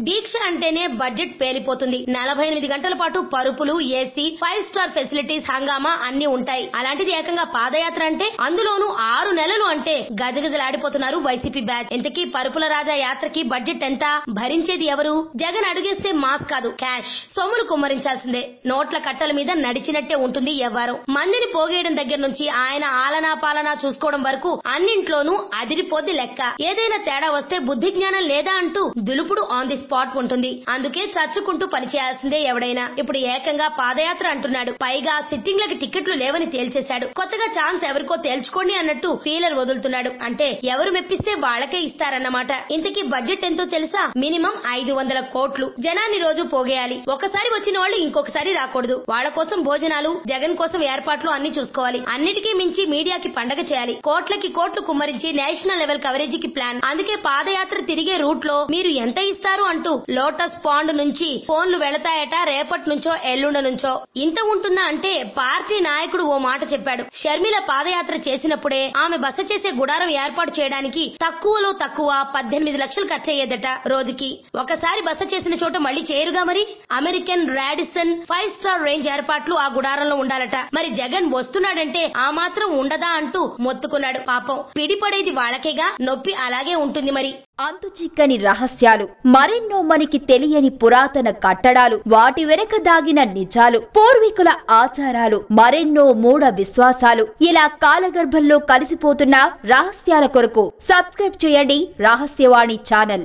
దీక్ష అంటేనే బడ్జెట్ పేలిపోతుంది. 48 గంటల పాటు పరుపులు, ఏసీ, 5 స్టార్ ఫెసిలిటీస్, హంగామా అన్ని ఉంటాయి. అలాంటిది ఏకంగా పాదయాత్ర అంటే, అందులోనూ 6 నెలలు అంటే గజగజలాడిపోతున్నారు వైసీపీ బ్యాచ్. ఇంతకీ పరుపుల రాజా యాత్రకి బడ్జెట్ ఎంత? భరించేది ఎవరు? జగన్ అడుగేస్తే మాస్ కాదు, క్యాష్. సొమ్ములు కుమ్మరించాల్సిందే. నోట్ల కట్టల మీద నడిచినట్టే ఉంటుంది వ్యవహారం. మందిని పోగేయడం దగ్గర నుంచి ఆయన ఆలనా పాలనా చూసుకోవడం వరకు అన్నింట్లోనూ అదిరిపోద్ది లెక్క. ఏదైనా తేడా వస్తే బుద్ధి జ్ఞానం లేదా అంటూ దులుపుడు ఆన్ ది స్పాట్ ఉంటుంది. అందుకే చచ్చుకుంటూ పనిచేయాల్సిందే ఎవడైనా. ఇప్పుడు ఏకంగా పాదయాత్ర అంటున్నాడు. పైగా సిట్టింగ్లకి టికెట్లు లేవని తేల్చేశాడు. కొత్తగా ఛాన్స్ ఎవరికో తేల్చుకోండి అన్నట్టు ఫీలర్ వదులుతున్నాడు. అంటే ఎవరు మెప్పిస్తే వాళ్ళకే ఇస్తారన్నమాట. ఇంతకీ బడ్జెట్ ఎంతో తెలుసా? మినిమం 500 కోట్లు. జనాన్ని రోజు పోగేయాలి. ఒకసారి వచ్చిన వాళ్ళు ఇంకొకసారి రాకూడదు. వాళ్ళ కోసం భోజనాలు, జగన్ కోసం ఏర్పాట్లు అన్ని చూసుకోవాలి. అన్నిటికీ మించి మీడియాకి పండగ చేయాలి. కోట్లకి కోట్లు కుమ్మరించి నేషనల్ లెవెల్ కవరేజీకి ప్లాన్. అందుకే పాదయాత్ర తిరిగే రూట్ లో మీరు ఎంత ఇస్తారు అంటూ లోటస్ పాండ్ నుంచి ఫోన్లు వెళతాయట. రేపటి నుంచో ఎల్లుండ నుంచో. ఇంత ఉంటుందా అంటే పార్టీ నాయకుడు ఓ మాట చెప్పాడు. షర్మిల పాదయాత్ర చేసినప్పుడే ఆమె బస చేసే గుడారం ఏర్పాటు చేయడానికి తక్కువలో తక్కువ 18 లక్షలు ఖర్చయ్యేదట రోజుకి. ఒకసారి బస చేసిన చోట మళ్లీ చేయరుగా మరి. అమెరికన్ రాడిసన్ 5 స్టార్ రేంజ్ ఏర్పాట్లు ఆ గుడారంలో ఉండాలట. మరి జగన్ వస్తున్నాడంటే ఆ మాత్రం ఉండదా అంటూ మొత్తుకున్నాడు. పాపం పిడిపడేది వాళ్ళకేగా, నొప్పి అలాగే ఉంటుంది మరి. అంతుచిక్కని రహస్యాలు, మరెన్నో మనకి తెలియని పురాతన కట్టడాలు, వాటి వెనక దాగిన నిజాలు, పూర్వీకుల ఆచారాలు, మరెన్నో మూఢ విశ్వాసాలు, ఇలా కాలగర్భంలో కలిసిపోతున్న రహస్యాల కొరకు సబ్స్క్రైబ్ చేయండి రహస్యవాణి ఛానల్.